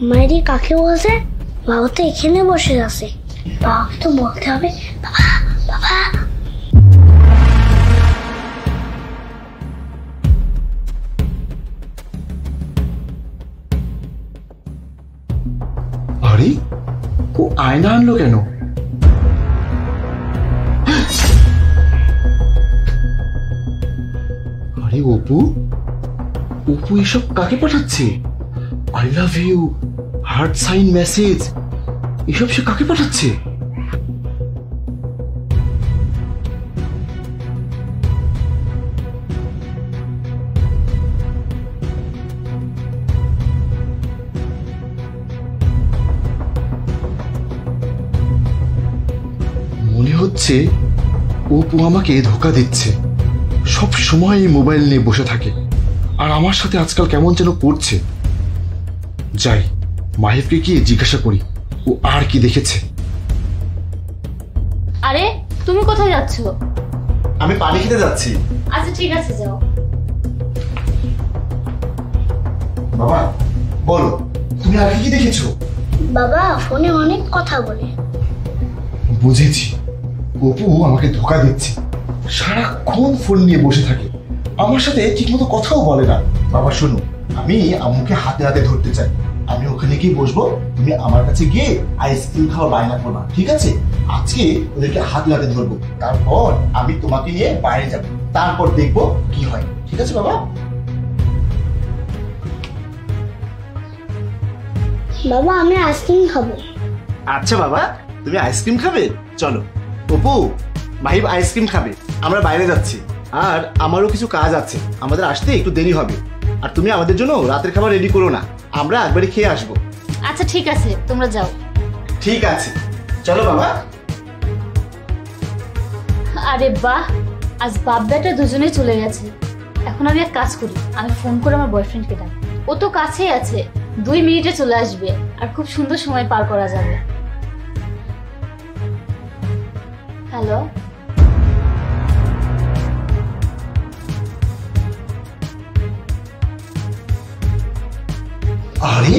মায়েরি কাকে বলছে? বাবা তো এখানে বসে আছে, বাবাকে তো বলতে হবে। বাবা বাবা আরে ও আয়না আনলো কেন? আরে অপু, অপু এসব কাকে পাঠাচ্ছে? I love you, heart sign message, এসব সে কাকে পাঠাচ্ছে? মনে হচ্ছে অপু আমাকে ধোকা দিচ্ছে। সব সময় এই মোবাইল নিয়ে বসে থাকে, আর আমার সাথে আজকাল কেমন যেন করছে। যাই, মাহিবকে গিয়ে জিজ্ঞাসা করি ও আর কি দেখেছে। আরে তুমি কোথায় যাচ্ছ? আমি পানি খেতে যাচ্ছি। আচ্ছা ঠিক আছে, যাও। বাবা বলো, তুমি আর কি দেখেছো? বাবা ফোনে অনেক কথা বলে। বুঝেছি, অপু আমাকে ধোকা দিচ্ছে। সারাক্ষণ ফোন নিয়ে বসে থাকে, আমার সাথে ঠিকমতো কথাও বলে না। বাবা শোনো, আমি আম্মুকে হাতে হাতে ধরতে চাই। আমি ওখানে গিয়ে বসবো, তুমি আমার কাছে গিয়ে আইসক্রিম খাওয়ার বায়না করবা, ঠিক আছে? আজকে ওদেরকে হাতে হাতে ধরবো, তারপর আমি তোমাকে নিয়ে বাইরে যাব, তারপর দেখবো কি হয়, ঠিক আছে বাবা? বাবা আমি আইসক্রিম খাবো। আচ্ছা বাবা, তুমি আইসক্রিম খাবে? চলো। অপু, মাহিব আইসক্রিম খাবে, আমরা বাইরে যাচ্ছি। আর আমারও কিছু কাজ আছে, আমাদের আসতে একটু দেরি হবে। আর তুমি আমাদের জন্য রাতের খাবার রেডি করো না, আমরা একবারে খেয়ে আসবো। আচ্ছা ঠিক আছে, তোমরা যাও। ঠিক আছে, চলো বাবা। আরে বাহ, আজ বাপ বেটা দুজনে চলে গেছে। এখন আমি এক কাজ করি, আমি ফোন করে আমার বয়ফ্রেন্ডকে ডাকি। ও তো কাছেই আছে, 2 মিনিটে চলে আসবে, আর খুব সুন্দর সময় পার করা যাবে। হ্যালো, আরে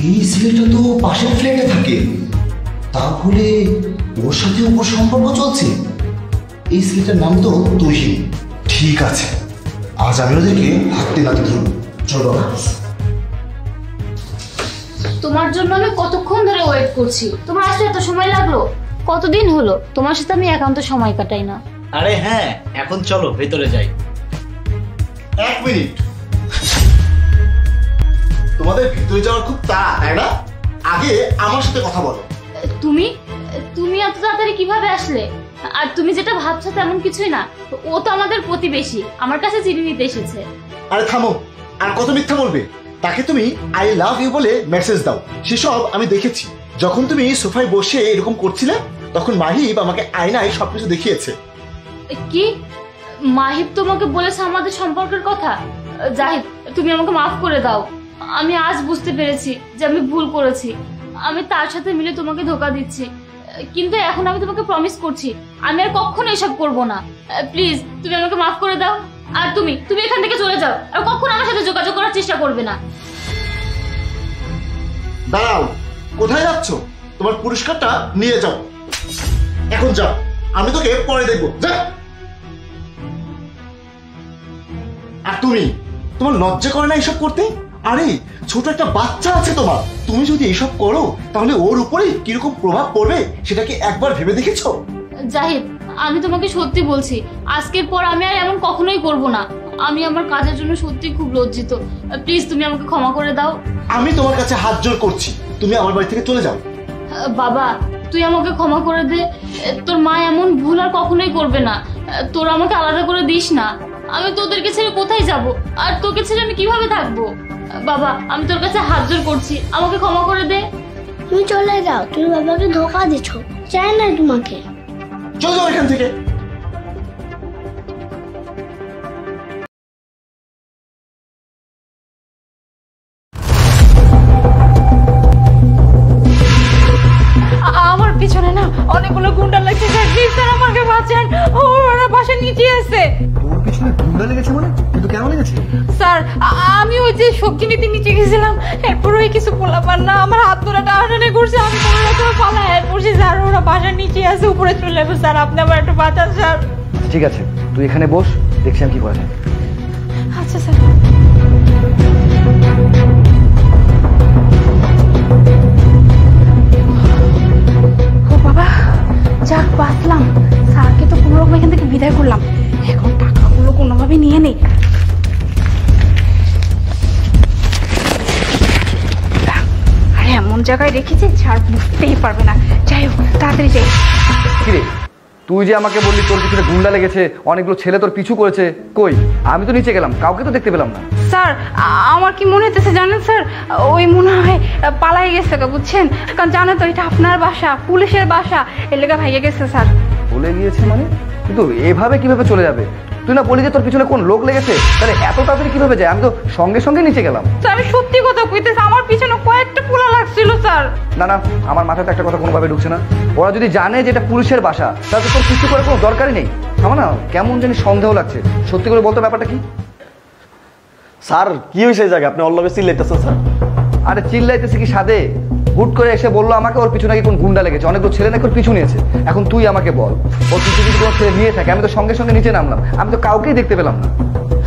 এই ছেলেটা তো পাশের ফ্ল্যাটে থাকে, তাহলে ওর সাথে ওর সম্পর্ক চলছে। এই ছেলেটার নাম তো তুহিন। ঠিক আছে, আজ আমি ওদেরকে হাতে নাতে ধরবো। চলো। তোমার জন্য আমি কতক্ষণ ধরে ওয়েট করছি, তোমার আসতে এত সময় লাগলো? কতদিন হলো তোমার সাথে আমি একান্ত সময় কাটাই না। আরে হ্যাঁ, এখন চলো ভেতরে যাই। 1 মিনিট, তোমাদের ভিতরে যাওয়ার খুব তাড়া, তাই না? আগে আমার সাথে কথা বলো। তুমি তুমি এত তাড়াতাড়ি কিভাবে আসলে? আর তুমি যেটা ভাবছো তেমন কিছুই না, ও তো আমাদের প্রতিবেশী, আমার কাছে চিঠি নিতে এসেছে। আরে থামো, আর কত মিথ্যা বলবে? তাকে তুমি আই লাভ ইউ বলে মেসেজ দাও, সেসব আমি দেখেছি। যখন তুমি সোফায় বসে এরকম করছিলে, তখন মাহিব আমাকে আয়নায় সবকিছু দেখিয়েছে। কি? মাহিব তোমাকে বলেছে আমাদের সম্পর্কের কথা? জাহিদ, তুমি আমাকে মাফ করে দাও। আমি আজ বুঝতে পেরেছি যে আমি ভুল করেছি, আমি তার সাথে মিলে তোমাকে ধোকা দিচ্ছি। কিন্তু এখন আমি তোমাকে প্রমিস করছি আমি আর কখনো এসব করব না। প্লিজ তুমি আমাকে মাফ করে দাও। আর তুমি এখান থেকে চলে যাও, আর কখনো আমার সাথে যোগাযোগ করার চেষ্টা করবে না। দাঁড়াও, কোথায় যাচ্ছ? তোমার পুরস্কারটা নিয়ে যাও। এখন যাও, আমি তোকে পরে দেখবো। যা। আর তুমি, তোমার লজ্জা করে না এসব করতে? আরে ছোট একটা বাচ্চা আছে তোমার, তুমি যদি এসব করো তাহলে ওর উপরে কিরকম প্রভাব পড়বে সেটা কি একবার ভেবে দেখেছো? জাহিদ, আমি তোমাকে সত্যি বলছি, আজকের পর আমি আর এমন কখনোই করব না। আমি আমার কাজের জন্য সত্যি খুব লজ্জিত, প্লিজ তুমি আমাকে ক্ষমা করে দাও। আমি তোমার কাছে হাত জোর করছি, তুমি আমার বাড়ি থেকে চলে যাও। বাবা তুই আমাকে ক্ষমা করে দে, তোর মা এমন ভুল আর কখনোই করবে না। তোরা আমাকে আলাদা করে দিস না, আমি তোদেরকে ছেড়ে কোথায় যাব, আর তোকে ছেড়ে আমি কিভাবে থাকবো? বাবা আমি তোর কাছে হাত জোর করছি, আমাকে ক্ষমা করে দে। তুমি চলে যাও, তুমি বাবাকে ধোকা দিচ্ছ, চাই না তোমাকে। চলে যাও এখান থেকে। আমার পিছনে না অনেকগুলো গুন্ডা লাগছে স্যার, প্লিজ স্যার আমাকে বাঁচান, ওরা বাসায় নিচে আছে। তোর পিছনে গুন্ডা লেগেছে মানে? কিন্তু কেন লেগেছে? স্যার আমি ওই যে সবজি নিতে নিচে গেছিলাম, এরপর ওই কিছু পোলাপান না আমার হাত ধরে টানাটানি করছে, আমি কোনো রকম পালায় পড়ছি স্যার। ওরা বাসার নিচে আছে, উপরে চলে যাবো স্যার, আপনি আমার একটু বাঁচান স্যার। ঠিক আছে, তুই এখানে বস, দেখছি আমি কি করা যায়। আচ্ছা স্যার। ও বাবা, যাক বাঁচলাম। স্যারকে তো কোনো রকম এখান থেকে বিদায় করলাম, এখন টাকাগুলো কোনোভাবে নিয়ে নেই। আরে এমন জায়গায় রেখেছে স্যার বুঝতেই পারবে না। যাই হোক, তাড়াতাড়ি যাই। কিরে, তুই যে আমাকে বললি তোর পিছনে গুন্ডা লেগেছে, অনেকগুলো ছেলে তোর পিছু করেছে, কই? আমি তো নিচে গেলাম, কাউকে তো দেখতে পেলাম না। স্যার আমার কি মনে হতেছে জানেন স্যার, ওই মনে হয় পালাই গেছে, বুঝছেন? কারণ জানেন তো এটা আপনার বাসা, পুলিশের বাসা, এর লেগে ভাইয়া গেছে স্যার। বলে গিয়েছে মানে? কিন্তু এভাবে কিভাবে চলে যাবে? তুই না বলি যে তোর পিছনে কোন লোক লেগেছে, তাহলে এত তাড়াতাড়ি কিভাবে যায়? আমি তো সঙ্গে সঙ্গে নিচে গেলাম। স্যার আমি সত্যি কথা কইতেছি, আমার পিছনে কয়েকটা পোলা লাগছিল স্যার। না না, আমার মাথাতে একটা কথা কোনোভাবে ঢুকছে না। ওরা যদি জানে যে এটা পুলিশের বাসা, তাহলে তোর কিছু করার কোনো দরকারই নেই। আমার না কেমন জানি সন্দেহ লাগছে। সত্যি করে বলতো ব্যাপারটা কি? স্যার কি হয়েছে এই জায়গায়? আপনি অল্লগে চিল্লাইতেছেন স্যার। আরে চিল্লাইতেছে কি সাদে? হুট করে এসে বললো আমাকে ওর পিছু নাকি কোন গুন্ডা লেগেছে, অনেকগুলো ছেলে নাকি ওর পিছু নিয়েছে। এখন তুই আমাকে বল, ওর পিছু যদি কোনো ছেলে নিয়ে থাকে, আমি তো সঙ্গে সঙ্গে নিচে নামলাম, আমি তো কাউকেই দেখতে পেলাম না।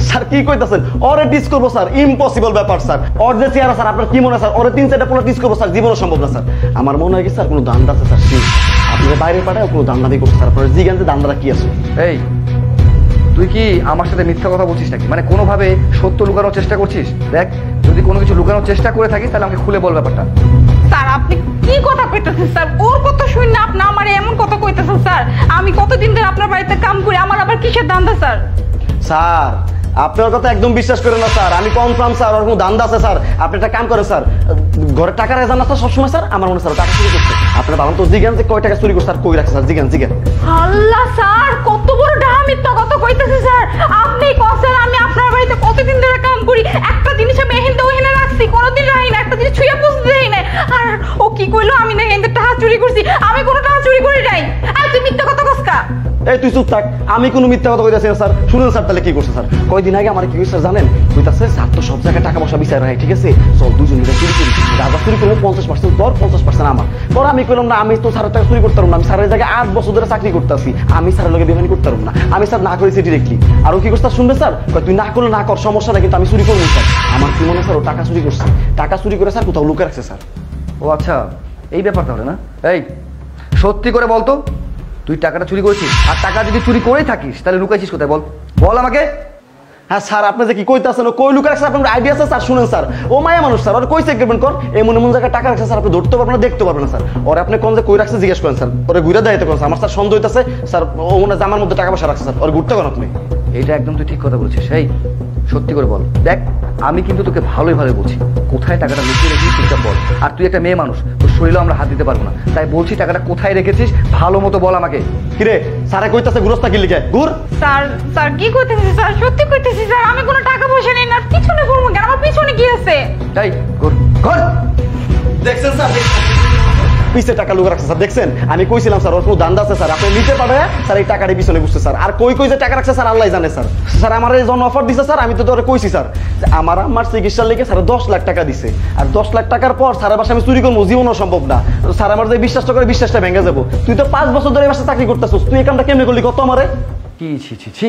স্যার কি কইতাছেন? ওরে ডিস করবো স্যার, ইম্পসিবল ব্যাপার স্যার। ওর যে চেয়ারা স্যার, আপনার কি মনে হয় স্যার ওরে 3-4টা পোলা ডিস করবো স্যার? জীবনও সম্ভব না স্যার। আমার মনে হয় কি স্যার কোনো দান্দা আছে স্যার, আপনার বাইরে পাঠায় কোনো দান্দামি করছে স্যার। আপনার জিজ্ঞাসা দান্দাটা কি আছে? এই তুই কি আমার সাথে মিথ্যা কথা বলছিস নাকি? মানে কোনোভাবে সত্য লুকানোর চেষ্টা করছিস? দেখ, যদি কোনো কিছু লুকানোর চেষ্টা করে থাকিস তাহলে আমাকে খুলে বল ব্যাপারটা। স্যার আপনি কি কথা কইতেছেন স্যার? ওর কথা শুনে আপনি আমার এমন কথা কইতেছেন স্যার? আমি কতদিন ধরে আপনার বাড়িতে কাম করি, আমার আবার কিসের দান্দা স্যার? স্যার আপনার কথা একদম বিশ্বাস করে না স্যার, আমি কনফার্ম স্যার ওর কোনো দান্দা আছে স্যার। আপনি একটা কাম করেন স্যার, ঘরে টাকা রাখেন না স্যার সবসময় স্যার? আমার মনে স্যার টাকা চুরি করছে। আপনার বাবা তো জিজ্ঞান যে কয় টাকা চুরি করছে আর কই রাখছে স্যার, জিজ্ঞান। আল্লাহ স্যার, কত বড় ডাহা মিথ্যা কথা কইতেছে স্যার। আপনি কছেন আমি আপনার বাড়িতে কতদিন ধরে কাম করি, একটা জিনিস আমি এখানে ওখানে রাখছি, কোনোদিন রাখি না, একটা জিনিস ছুঁয়ে বুঝতে দেই না। আর ও কি কইলো আমি না এখানে টাকা চুরি করছি? আমি কোনো টাকা চুরি করি নাই। আর তুই মিথ্যা কথা কসকা? এই তুই চুপ থাক, আমি কোনো মিথ্যা কথা কইতাছি না স্যার। শুনুন স্যার তাহলে কি করছে স্যার। কয়দিন আগে আমার কি হয়েছে স্যার জানেন? কইতাছে স্যার তো সব জায়গায় টাকা পয়সা বিচার হয়, ঠিক আছে, চল দুজন মিলে চুরি করি, রাজা চুরি করবো 50% তোর 50% আমার। পরে আমি কইলাম না, আমি তো স্যারের টাকা চুরি করতে পারবো না, আমি স্যারের জায়গায় 8 বছর ধরে চাকরি করতেছি, আমি স্যারের লগে বেমানি করতে পারবো না। আমি স্যার না করেছি ডিরেক্টলি। আর ও কি করছে শুনবে স্যার? তুই না করলে না কর, সমস্যা না, কিন্তু আমি চুরি করবো স্যার। আমার কি মনে স্যার ও টাকা চুরি করছে, টাকা চুরি করে স্যার কোথাও লুকে রাখছে স্যার। ও আচ্ছা, এই ব্যাপার তাহলে না? এই সত্যি করে বলতো, তুই টাকাটা চুরি করেছিস? আর টাকা যদি চুরি করেই থাকিস তাহলে লুকাইছিস কোথায় বল? বল আমাকে। হ্যাঁ স্যার, আপনি যে কি কইতাছেন ও কই লুকা রাখছে আপনার আইডিয়া আছে স্যার? শুনেন স্যার, ও মায়া মানুষ স্যার, ওর কই সেগ্রিমেন্ট কর, এমন এমন জায়গায় টাকা রাখছে স্যার, আপনি ধরতে পারবেন না, দেখতে পারবেন না স্যার। ওর আপনি কোন যে কই রাখছে জিজ্ঞেস করেন স্যার, ওরে ঘুরে দাঁড়াইতে করেন আমার স্যার সন্দেহ হইতাছে স্যার, ও মনে হয় জামার মধ্যে টাকা পয়সা রাখছে স্যার, ওর ঘুরতে করেন আপনি। এইটা একদম তুই ঠিক কথা বলছিস। এই সত্যি করে বল। দেখ আমি কিন্তু তোকে ভালোই ভালো বলছি, কোথায় টাকাটা লুকিয়ে রেখেছিস চুপচাপ বল। আর তুই একটা মেয়ে মানুষ, তোর শরীরেও আমরা হাত দিতে পারবো না, তাই বলছি টাকাটা কোথায় রেখেছিস ভালো মতো বল আমাকে। কিরে স্যারে কইতাছে গুরস্তা কি লিখে ঘুর? স্যার স্যার কি কইতেছি স্যার? সত্যি কইতেছি স্যার, আমি কোনো টাকা পয়সা নেই না। পিছনে ঘুরবো কেন? আমার পিছনে কি আছে? তাই ঘর ঘর দেখছেন স্যার, পিছে টাকা লুকা রাখছে স্যার, দেখছেন? আমি কইছিলাম স্যার ওর কোনো দান্দা আছে স্যার, আপনি নিতে পাঠায় স্যার এই টাকাটা পিছনে বুঝছে স্যার। আর কই কই যে টাকা রাখছে স্যার আল্লাহ জানে স্যার। স্যার আমার এই জন অফার দিছে স্যার, আমি তো তোরে কইছি স্যার আমার চিকিৎসার লেগে স্যার 10 লাখ টাকা দিছে। আর 10 লাখ টাকার পর স্যারের বাসায় আমি চুরি করবো, জীবনও সম্ভব না। স্যার আমার যে বিশ্বাসটা করে বিশ্বাসটা ভেঙে যাবো। তুই তো 5 বছর ধরে এই বাসায় চাকরি করতেছিস, তুই এই কামটা কেমনে করলি কত আমারে? কি ছি ছি ছি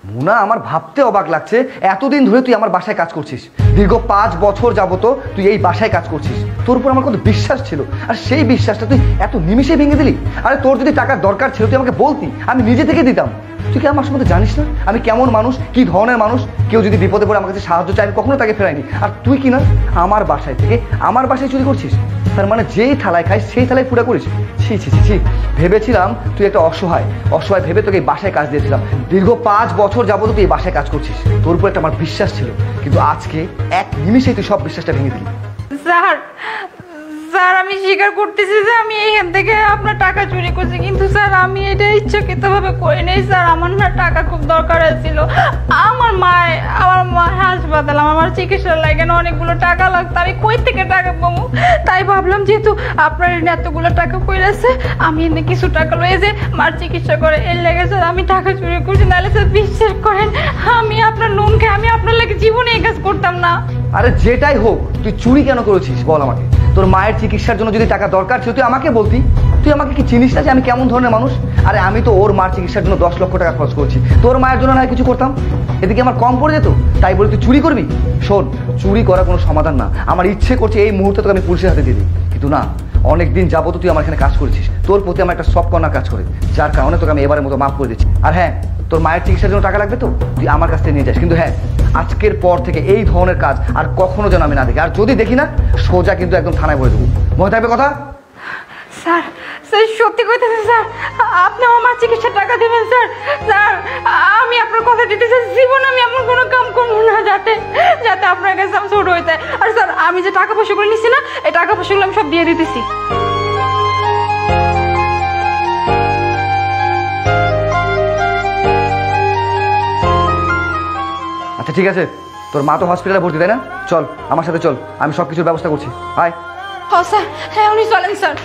মুনা, আমার ভাবতে অবাক লাগছে, এতদিন ধরে তুই আমার বাসায় কাজ করছিস, দীর্ঘ 5 বছর যাবত তুই এই বাসায় কাজ করছিস, তোর উপর আমার কত বিশ্বাস ছিল, আর সেই বিশ্বাসটা তুই এত নিমিষে ভেঙে দিলি। আরে তোর যদি টাকার দরকার ছিল তুই আমাকে বলতি, আমি নিজে থেকে দিতাম। তুই কি আমার সম্বন্ধে জানিস না আমি কেমন মানুষ, কি ধরনের মানুষ? কেউ যদি বিপদে পড়ে আমার কাছে সাহায্য চাই আমি কখনো তাকে ফেরাইনি। আর তুই কি না আমার বাসায় থেকে আমার বাসায় চুরি করছিস? তার মানে যেই থালায় খাই সেই থালায় পুরা করিস? ছি ছি ছি ছি, ভেবেছিলাম তুই একটা অসহায় ভেবে তোকে এই বাসায় কাজ দিয়েছিলাম, দীর্ঘ 5 বছর যাবত তুই এই বাসায় কাজ করছিস, তোর উপর একটা আমার বিশ্বাস ছিল, কিন্তু আজকে এক নিমিষেই তুই সব বিশ্বাসটা ভেঙে দিলি। স্যার স্যার আমি স্বীকার করতেছি যে আমি এইখান থেকে আপনার টাকা চুরি করছি, কিন্তু স্যার আমি এটা ইচ্ছাকৃতভাবে করি নাই স্যার। আমার না টাকা খুব দরকার ছিল, আমার মা হাসপাতালে হাসপাতাল, আমার চিকিৎসার লাগে না অনেকগুলো টাকা লাগতো, আমি কই থেকে টাকা পাবো? তাই ভাবলাম যেহেতু আপনার এতগুলো টাকা পড়েছে, আমি এনে কিছু টাকা লয়ে যে মার চিকিৎসা করে এর লেগে স্যার আমি টাকা চুরি করছি। নাহলে স্যার বিশ্বাস করেন আমি আপনার নুন খেয়ে আমি আপনার লাগে জীবনে এই কাজ করতাম না। আরে যেটাই হোক, তুই চুরি কেন করেছিস বল আমাকে? তোর মায়ের চিকিৎসার জন্য যদি টাকা দরকার ছিল তুই আমাকে বলতি। তুই আমাকে কি চিনিস না যে আমি কেমন ধরনের মানুষ? আরে আমি তো ওর মার চিকিৎসার জন্য 10 লক্ষ টাকা খরচ করছি, তোর মায়ের জন্য না কিছু করতাম, এদিকে আমার কম পড়ে যেত। তাই বলে তুই চুরি করবি? শোন, চুরি করা কোনো সমাধান না। আমার ইচ্ছে করছে এই মুহূর্তে তোকে আমি পুলিশের হাতে দিয়ে দিই, কিন্তু না, অনেকদিন যাবত তুই আমার এখানে কাজ করেছিস, তোর প্রতি আমার একটা সব কর্নার কাজ করে, যার কারণে তোকে আমি এবারের মতো মাফ করে দিচ্ছি। আর হ্যাঁ, তোর মায়ের চিকিৎসার জন্য টাকা লাগবে তো তুই আমার কাছ থেকে নিয়ে যাস, কিন্তু হ্যাঁ, আজকের পর থেকে এই ধরনের কাজ আর কখনো যেন আমি না দেখি, আর যদি দেখি না সোজা কিন্তু একদম থানায় বলে দেবো। মনে থাকবে কথা? স্যার স্যার সত্যি কইতেছেন স্যার, আপনি আমার চিকিৎসার টাকা দেবেন স্যার? স্যার আমি আপনার কথা দিতেছি, জীবন আমি এমন কোনো কাম করবো না যাতে যাতে আপনার কাছে আমি ছোট হইতে। আর স্যার আমি যে টাকা পয়সা করে নিচ্ছি না, এই টাকা পয়সাগুলো আমি সব দিয়ে দিতেছি। আচ্ছা ঠিক আছে, তোর মা তো হসপিটালে ভর্তি, তাই না? চল আমার সাথে চল, আমি সব কিছুর ব্যবস্থা করছি। আয়। হ্যাঁ স্যার, হ্যাঁ উনি চলেন স্যার।